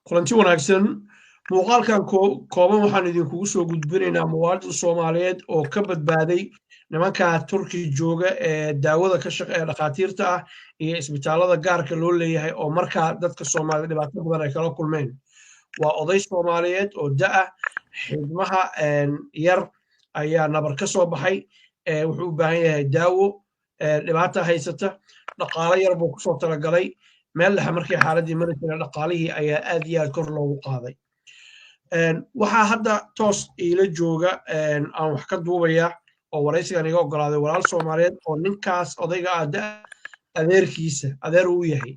kulanti wanaagsan muuqaalkan kooban waxaan idinkugu soo gudbinaynaa muwaadin Soomaaliyeed oo ka badbaaday nimanka Turki jooga ee daawada ka shaqeeya dhakhaatiirta ah iyo isbitaalada gaarka loo leeyahay oo markaa dadka Soomaalida dhibaato badan ay kala kulmeen waa oday Soomaaliyeed oo da'a xidmaha yar ayaa nabar ka soo baxay wuxuu u baahan yahay daawo dhibaata haysata dhaqaale yar buu kusoo talagalay meel dhexe markii xaaladii maraysa dhaqaalihii ayaa aad iyo aad kor loogu qaaday waxaa hadda toos iila jooga aan wax ka duubaya oo waraysigan iga ogolaaday walaal Soomaaliyeed oo ninkaas odayga ah adeerkiisa adeer uu yahay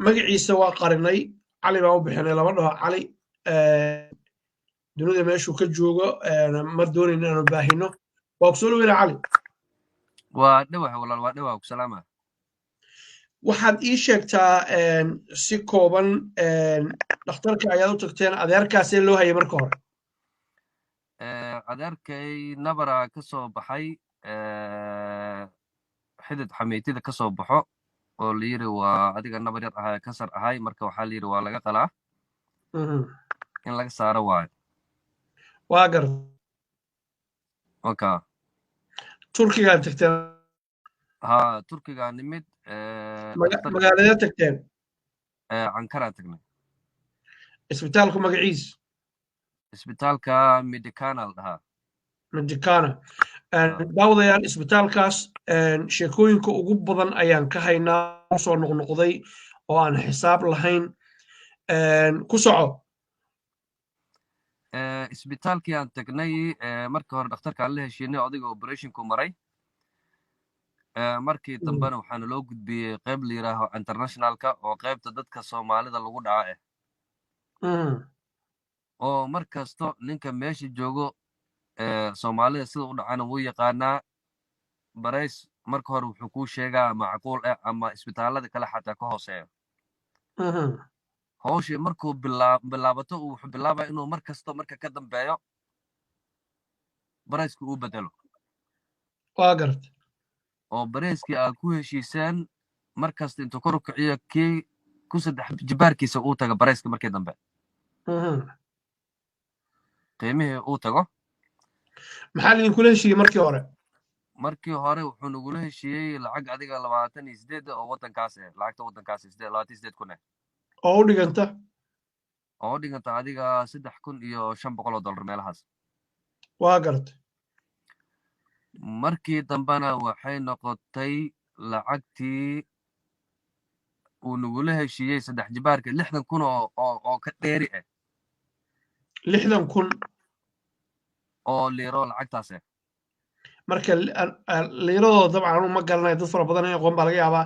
magaciisa waa qarinay cali baa u bixinay lama dhaho cali dunida meeshuu ka joogo ma doonayn inaanu baahino waa ku soo dhaweyna cali waa dhawax walaal waa dhawax ku salaama waxaad ii sheegtaa si kooban dhakhtarka ayaad u tagteen adeerkaasee loo hayay marka hore adeerkay nabara ka soo baxay xidid xameytida ka soo baxo oo la yiri waa adiga nabar yar ahaa kasar ahay marka waxaa la yiri waa laga qalaa in laga saaro waayo waa gar okay turkigaad tagteen ha turkiga nimid magaalada tagteen Ankara tagnay isbitaalku magaciisa isbitaalka Medicana dhahaa Medicana daawadayaal isbitaalkaas sheekooyinka ugu badan ayaan ka haynaa soo noqnoqday oo aan xisaab lahayn ku soco isbitaalkii aan tagnay markii hore dhakhtarka aan la heshiinay odayga operationku maray markii dambena waxaana loo gudbiyey qayb la yiraaho internationalka oo qaybta dadka Soomaalida lagu dhaca oo markasto ninka meesha joogo Soomaalida sida u dhacana wuu yaqaanaa barays marka hore wuxuu ku sheegaa macquul ah ama isbitaalada kale xataa ka hooseeyo hawshii markuu bilaabato wuxuu bilaabaa inuu markasto marka ka dambeeyo baraysku uu bedelo waa gartay oo barayskii aad ku heshiiseen markasta intuu kor u kiciyo kii ku saddex jibaarkiisa uu taga barayska markii dambe qiimihii uu tago maxaa idinkula heshiiyey markii hore wuxuu nagula heshiiyey lacag adiga 28 oo wadankaas lacagta wadankaas 28 kun oo u dhiganta adiga $3,500 meelahaas waa gartay markii dambana waxay noqotay lacagtii uu nagula heshiiyey saddex jibaarka 60 kun oo ka dheeri 60 kun oo liiro lacagtaas marka liiradooda dabcan anu ma garanayo dad fara badan aqoon baa laga yaabaa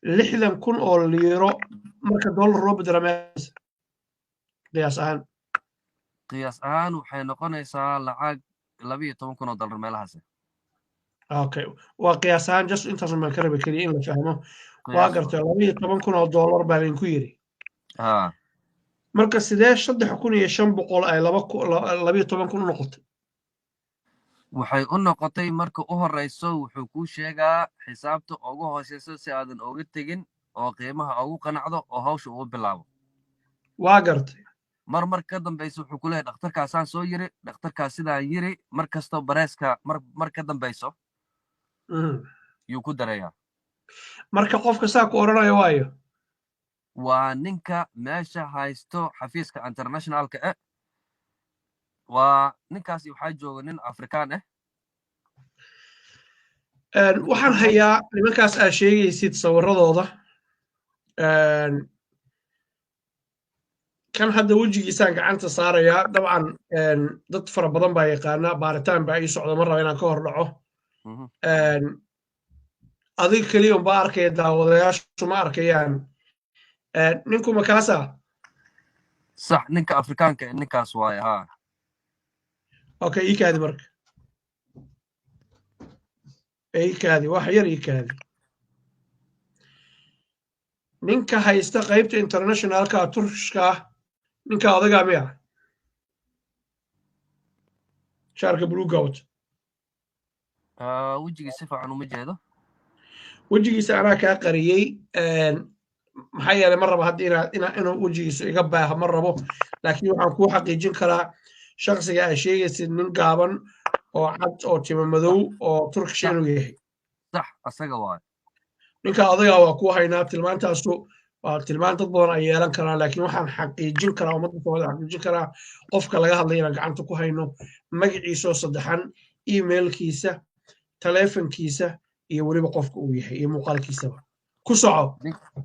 60 kun oo liiro marka dollar loo bedelo meesha qiyaas ahaan waxay noqonaysaa lacag $12 kun meelahaas okay waa qiyaas ahaan just intaas ma ka rabi kaliya in la fahmo waa gartay $12 kun baa idinku yiri marka sidee 3,500 ay 12 kun u noqotay waxay u noqotay marka u horeyso wuxuu ku sheegaa xisaabta ugu hooseyso si aadan uga tagin oo qiimaha ugu qanacdo oo hawsha uu bilaabo waa gartay mar ka dambayso wuxuu ku leeyahay dhakhtarkaasaan soo yiri dhakhtarkaas sidaan yiri mar kasta bareyska mar ka dambayso yuu ku dareeyaa marka qofka saa ku oranayo waayo waa ninka meesha haysto xafiiska internationalka waa ninkaasi waxaa jooga nin Afrikaan waxaan hayaa nimankaas aad sheegaysid sawiradooda kan hadda wejigiisaan gacanta saarayaa dabcan dad fara badan baa yaqaana baaritaan baa ii socda mar raba inaan ka hor dhaco adiga keliya unbaa arkaya daawadayaashu ma arkayaan ninku ma kaasa sax ninka Afrikaanka ninkaas waaye haa okay iikaadi marka iikaadi wax yar iikaadi ninka haysta qaybta internationalka Turkiska ninka odaga miya shaarka buluuga wata wejigiisa fiican uma jeedo wejigiisa anaa kaa qariyey maxaa yeelay ma rabo hadda inuu wejigiisu iga baaha ma rabo laakiin waxaan kuu xaqiijin karaa shaksiga aad sheegaysid nin gaaban oo cad oo timo madow oo turkish inuu yahay sax asaga waayo ninka odaga waa ku haynaa tilmaantaasu waa tilmaan dad badan ay yeelan karaan laakiin waxaan xaqiijin karaa ummadda Soomaaliyeed xaqiijin karaa qofka laga hadlay inaan gacanta ku hayno magaciisoo saddexan emailkiisa taleefankiisa iyo weliba qofka uu yahay iyo muuqaalkiisaba ku soco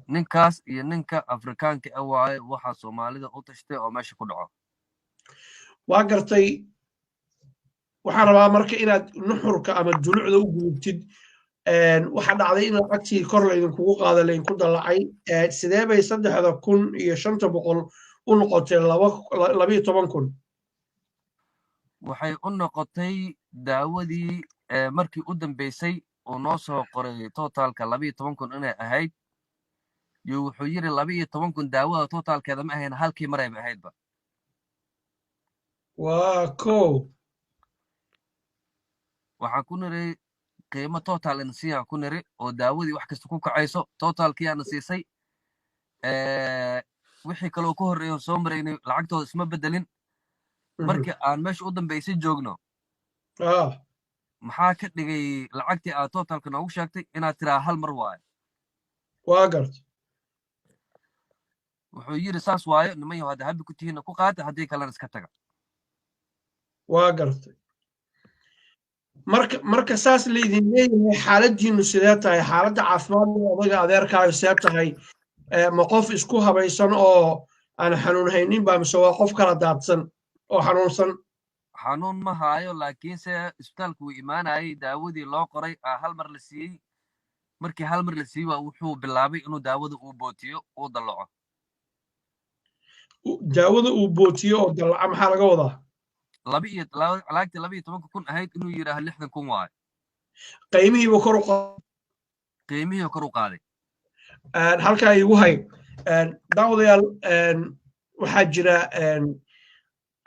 ninkaas iyo ninka afrikaanka ah waaye waxa Soomaalida u tashtay oo meesha ku dhaco waa gartay waxaan rabaa marka inaad nuxurka ama dulucda u gudubtid waxaa dhacday in lacagtii kor laydinkugu qaada laydinku dallacay sidee bay 3,500 u noqotay 12,000 waxay u noqotay daawadii markii u dambeysay oo noo soo qoray totalka 12,000 inay ahayd iyo wuxuu yiri 12,000 daawada totalkeeda ma ahayn halkii mar ay ahaydba waa ko waxaan ku niri qiimo total in siya ku niri oo daawadii wax kasta ku kacayso totalkii aan siisay wixii kale oo ku horeeyo soo mareynay lacagtooda isma bedelin markii aan meesha u dambeysay joogno maxaa ka dhigay lacagtii aad totalka noogu sheegtay inaad tiraa hal mar waayo waa gartay wuxuu yiri saas waayo niman yahood habbi ku tihiin ku qaata haddii kalena iska taga waa gartay marka saas leedin leeyahay xaaladiinu sidee tahay xaaladda caafimaadka odaga adeerkaaga sidee tahay ma qof isku habaysan oo aan xanuun haynin baa mise waa qof kala daadsan oo xanuunsan xanuun ma haayo laakiinse isbitaalku wuu imaanayay daawadii loo qoray hal mar la siiyey markii hal mar la siiyey waa wuxuu bilaabay inuu daawada uu bootiyo uu dallaco daawada uu bootiyo oo dallaca maxaa laga wadaa lacagtii 12,000 ahayd inuu yidhaaho 60,000 waayo qiimihiiba kor u qaaday halkaa igu hay daawadayaal waxaa jira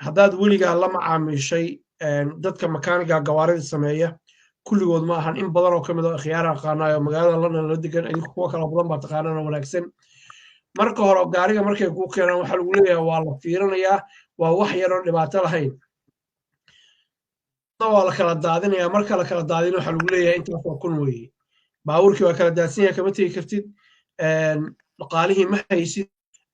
haddaad weligaa la macaamiishay dadka makaaniga gawaarida sameeya kulligood ma ahan in badan oo ka mid oo khiyaara aqaanaayo magaalada London la degan idinku kuwa kala badan baa taqaanaan oo wanaagsan marka hore gaariga markay kuu keenaan waxaa lagu leeyahay waa la fiirinayaa waa wax yar oo dhibaato lahayn waa la kala daadinayaa marka la kala daadin waxaa lagu leeyahay intaas waa kun weeye baabuurkii waa kala daadsan yahay kama tegi kartid dhaqaalihii ma haysid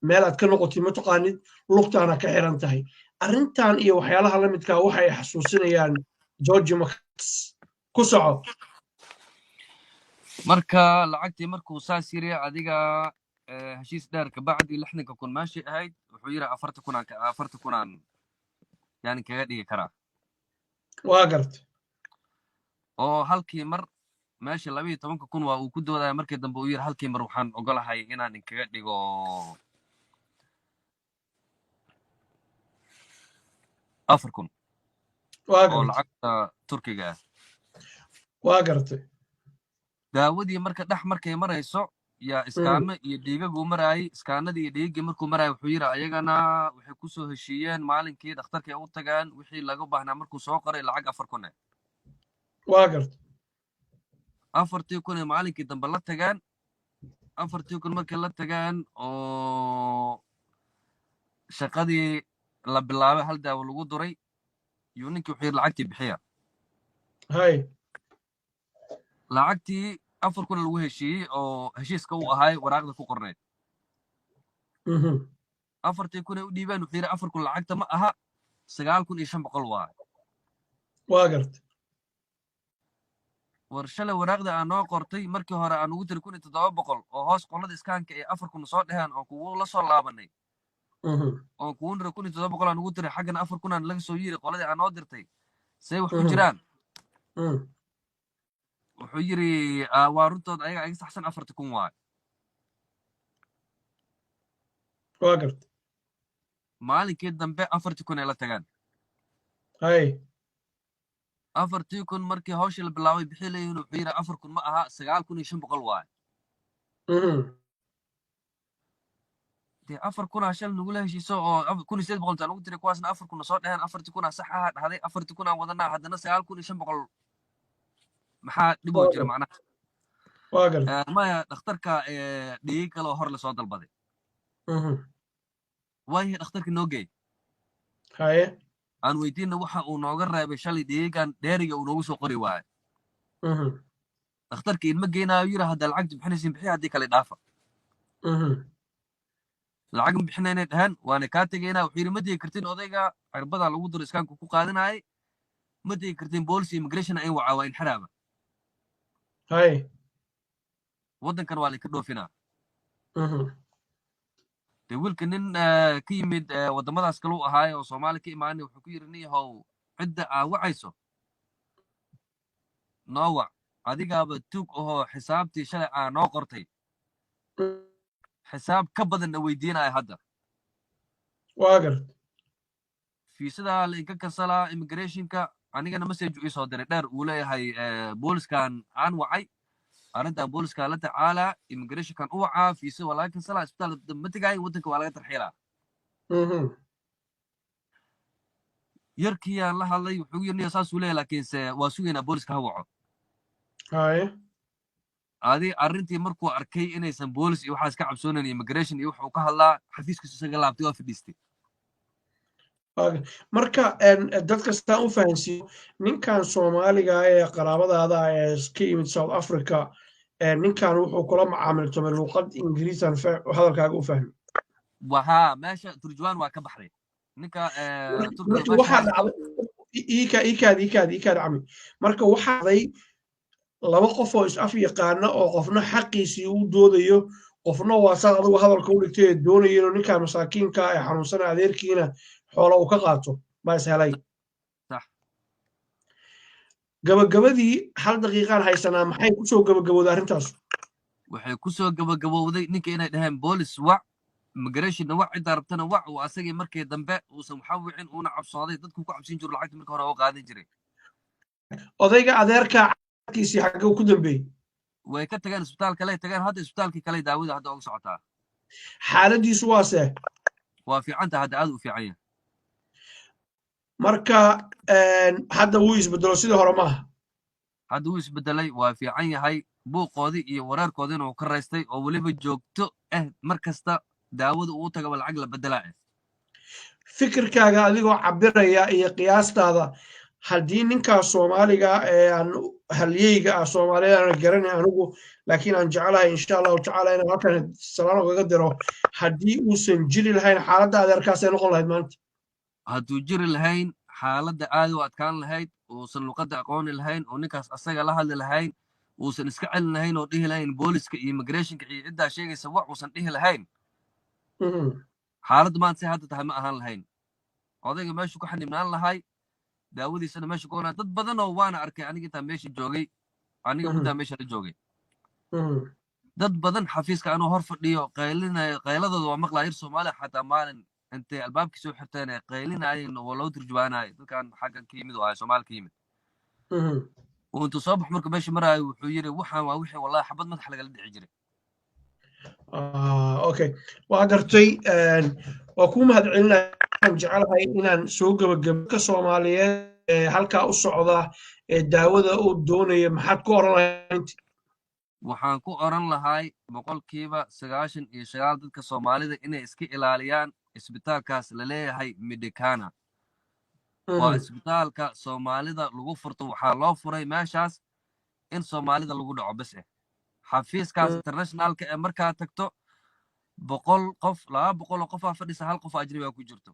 meel aad ka noqotid ma taqaanid lugtaana ka xiran tahay arrintan iyo waxyaalaha la midkaa waxay xasuusinayaan George Max ku soco marka lacagtii markuu saas yiri adiga heshiis dheer ka bacdi 60,000 maashi ahayd wuxuu yiri 40,000 yani kaga dhigi karaa waa gartay oo halkii mar meesha 12,000 waa uu ku doodaya markii dambe uu yiri halkii mar waxaan ogolahay inaan kaga dhigo 4,000 waa oo gartay lacagta Turkiga waa gartay daawadii marka dhex markay marayso yaa iskaano iyo dhiigagu marayay iskaanadii iyo dhiigii markuu marayay wuxuu yiri ayagana waxay ku soo heshiiyeen maalinkii dhakhtarka ay u tagaan wixii laga baahnaa markuu soo qoray lacag 4,000 waa gartay 4,000 maalinkii dambe la tagaan 4,000 markay la tagaan oo shaqadii la bilaabay hal daawo lagu duray iyo ninkii wuxuu yiri lacagtii bixiya hay lacagtii 4,000 lagu heshiiyey oo heshiiska uu ahaay waraaqda ku qorneed 4,000 ay u dhiibaan wuxuu yiri 4,000 lacagta ma aha 9,500 waa gartay war shalay waraaqda aan noo qortay markii hore aan ugu tiri 1,700 oo hoos qolada iskaanka ee 4,000 soo dheheen oo kugu la soo laabanay oo kugu nira 1,700 aan ugu tiri xaggana 4,000 aan laga soo yiri qoladii aan noo dirtay say wax ku jiraan wuxuu yiri waa runtood ayaga iga saxsan 4,000 waa gartay maalinkii dambe 4,000 ay la tagaan hay 4,000 markii hawsha la bilaabay bixi leeyahay wuxuu yiri 4,000 ma aha 9,500 waaye dee 4,000 shal nagu la heshiiso oo 1,700 aan ugu tiri kuwaasna 4,000 soo dheheen 4,000 sax ah dhahday 4,000 aan wadanaa haddana 9,500 maxaa dhib oo jira macnaha واقل maya dhakhtarka dhiig kale oo hor la soo dalbaday waayahay dhakhtarkii noo geey هاي aan weydiinna waxa uu nooga reebay shalay dhiigan dheeriga uu noogu soo qori waayo dhakhtarkii ilma geynaayo yiri hadda lacagta bixinaysiin bixi haddii kale dhaafa lacag ma bixinaynay dhahan waana kaa tegaynaa wuxuu yidhi ma degi kartin odayga cirbadaa lagu diro iskaanku ku qaadanayay ma degi kartin policy immigration in wacaa waa in xiraaba هاي waddankan waa laynka dhoofinaa dee wiilka nin ka yimid waddamadaas kale u ahaaye oo soomaali ka imaanay wuxuu ku yidhi nin yahow cidda aa wacayso noo wac adigaaba tuug ahoo xisaabtii shalay aa noo qortay xisaab ka badanna weydiinaya hadda واقل fiisadaa lainka kansalaa immigrationka anigana message ii soo diray dheer uu leeyahay booliskan aan wacay arrintan booliska la tacaalaa immigrationkan u wacaa fiisa waa laga kansalaa isbitaal ma tegaayin waddanka waa laga tarxiilaa yarkiyaan la hadlay wuxuu yidhi saasuu leeyahay laakiinse waa sugaynaa booliska ha waco هاي adi arrintii markuu arkay inaysan boolis iyo waxaas ka cabsoonayn immigration iyo wuxuu ka hadlaa xafiiskiisu isaga laabtay waa fadhiistay marka dadka sidaan u fahansiiyo ninkan soomaaliga ee qaraabadaada ee ka yimid south africa ninkan wuxuu kula macaamiltamay luuqad ingiriisan hadalkaaga u fahmi wahaa meesha turjubaan waa ka baxday ninka waxaa dhacday iikaad cami marka waxaa dhacday laba qof oo is af yaqaana oo qofna xaqiisii u doodayo qofna waa saad adigu hadalka u dhigtay ee doonaya inuu ninkan masaakiinka ee xanuunsana adeerkiina xoola uu ka qaato baa is helay gabagabadii hal daqiiqaan haysanaa maxay kusoo gabagabowday arrintaas waxay kusoo gabagabowday ninka inay dhaheen boolis wac immigrationna wac ciddaa rabtana wac uu asagii markii dambe uusan waxa wicin uuna cabsooday dadku ku cabsin jiro lacagta marka hore oo qaadan jiray odayga adeerka kiisii xagga ku dambeeyey way ka tageen isbitaal kale tageen hadda isbitaalkii kale daawada hadda uga socotaa xaaladiisu waase waa fiicanta hadda aad u fiican yahay marka hadda wuu isbedelo sidii hore maaha hadda wuu isbedelay waa fiican yahay buuqoodii iyo wareerkoodiina uu ka raystay oo weliba joogto mar kasta daawada uu tagaba lacag la bedelaa fikirkaaga adigoo cabiraya iyo qiyaastaada haddii ninkaas soomaaliga ee aan halyeyga ah soomaaliyada aan garanay anigu laakiin aan jecelahay insha allahu tacaala inaan halkan salaan ugaga diro haddii uusan jiri lahayn xaaladda adeerkaasay noqon lahayd maanta hadduu jiri lahayn xaaladda aad u adkaan lahayd uusan luqadda aqooni lahayn oo ninkaas asaga la hadli lahayn uusan iska celin lahayn oo dhihi lahayn booliska iyo immigrationka iyo ciddaa sheegaysa wax uusan dhihi lahayn xaaladdu maanta say hadda tahay ma ahaan lahayn odayga meeshu ku xanibnaan lahay daawadiisana meesha ku dad badan oo waana arkay aniga intaan meesha joogay aniga muddaa meesha la joogay dad badan xafiiska anuu hor fadhiyo qayladooda waa maqlaa yar soomaaliya xataa maalin intay albaabkii soo xirteen ee qaylinayeen oo loo turjubaanayo dadkan xaggan ka yimid oo ahay soomaali ka yimid intuu soo bax marka meesha maraayo wuxuu yidhi waxaan waa wixii wallahi xabad madax lagala dhici jiray okay waa gartay waa kuu mahadcelinayaan jecelahay inaan soo gabagabka soomaaliyeed ee halkaa u socda ee daawada uu doonaya maxaad ku oran lahayd waxaan ku oran lahay 99% dadka soomaalida inay iska ilaaliyaan isbitaalkaas la leeyahay Medicana waa isbitaalka soomaalida lagu furto waxaa loo furay meeshaas in soomaalida lagu dhaco bas xafiiskaas internationalka ee markaa tagto 100 qof 200 qof fadhisa hal qof ajnabi ku jirto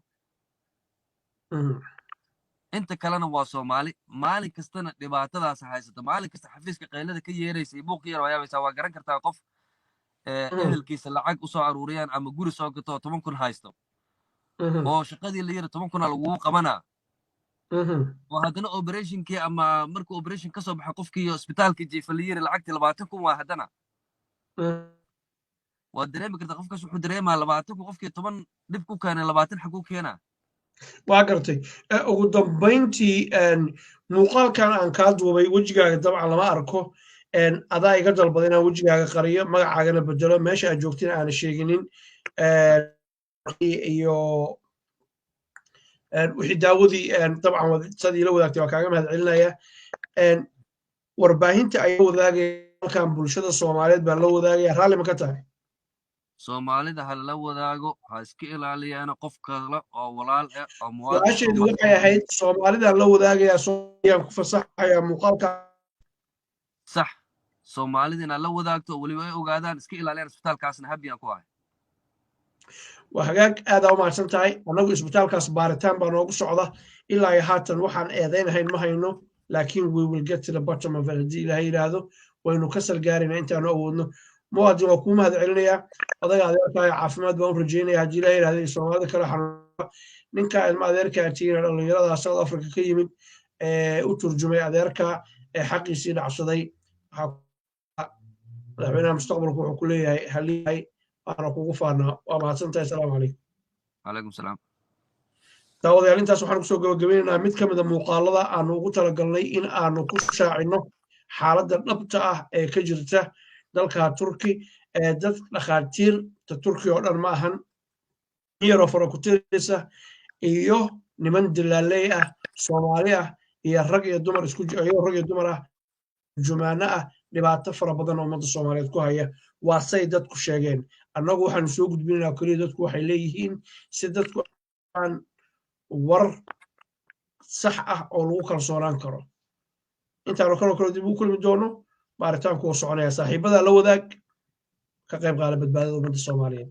inta kalena waa Soomaali maalin kastana dhibaatadaas haysato maalin kasta xafiiska qaylada ka yeeraysay buuq yar waayabaysa waa garan kartaa qof ehelkiisa lacag u soo aruuriyaan ama guri soo gato 10,000 haysto oo shaqadii la yiri 10,000 lagu qabanaa oo haddana operationkii ama markuu operation ka soo baxay qofkii isbitaalka jiifa la yiri lacagtii 20,000 waa haddana waa dareemi kartaa qofkaas wuxuu dareemaa 20,000 qofkii 10 dhib ku keenay 20 xaq u keenaa waa gartay ugu dambayntii muuqaalkan aan kaa duubay wejigaaga dabcan lama arko adaa iga dalbada inaan wejigaaga qariyo magacaagana bedelo meesha aad joogtina aana sheeginin iyo wixii daawadii dabcan sadii la wadaagtay waa kaaga mahad celinaya warbaahinta ayaa wadaagaya halkan bulshada Soomaaliyeed baan la wadaagaya raalli ma ka tahay soomaalida ha la wadaago ha iska ilaaliyaana qof kale oo walaal ah oo muwaadin su-aasheedu waxay ahayd Soomaalidaan la wadaagayaa Soomaaliyaan ku fasaxayaa muuqaalka sax soomaalidina la wadaagto weliba ay ogaadaan iska ilaaliyaan isbitaalkaasna habiyaan ku ahay waa hagaag aad u mahadsan tahay anagu isbitaalkaas baaritaan baa noogu socda ilaa iyo haatan waxaan eedeynahayn ma hayno laakiin we will get to the bottom of it haddii ilaahay yidhaahdo waynu ka salgaarayna intaanu awoodno muwaadin waa kuu mahad celinayaa odaga adeerkaaga caafimaad baan u rajeynaya haddii ilaahay yidhahdo iyo soomaalida kale xanuuna ninka ilma adeerkaa tiina dhallinyarada South Africa ka yimid u turjumay adeerka xaqiisii dhacsaday madaxweynaha mustaqbalku wuxuu ku leeyahay haliyahay waana kugu faanaa waa mahadsantahay asalaamu calaykum calaykum salaam daawadayaal intaas waxaan kusoo gabagabeynaynaa mid ka mida muuqaalada aanu ugu talagalnay in aanu ku shaacino xaaladda dhabta ah ee ka jirta dalka Turki dad dhakhaatiirta Turki oo dhan ma ahan yaroo farakutirisa iyo niman dilaaley ah Soomaali ah iyo rag iyo dumar ah jumaana ah dhibaato fara badan oo ummadda Soomaaliyeed ku haya waa say dadku sheegeen annagu waxaanu soo gudbinaynaa kaliya dadku waxay leeyihiin si dadku aan war sax ah oo lagu kalsoonaan karo intaanu kale dib u kulmi doono baaritaanku oo soconaya saaxiibada la wadaag ka qayb qaada badbaadada ummadda Soomaaliyeed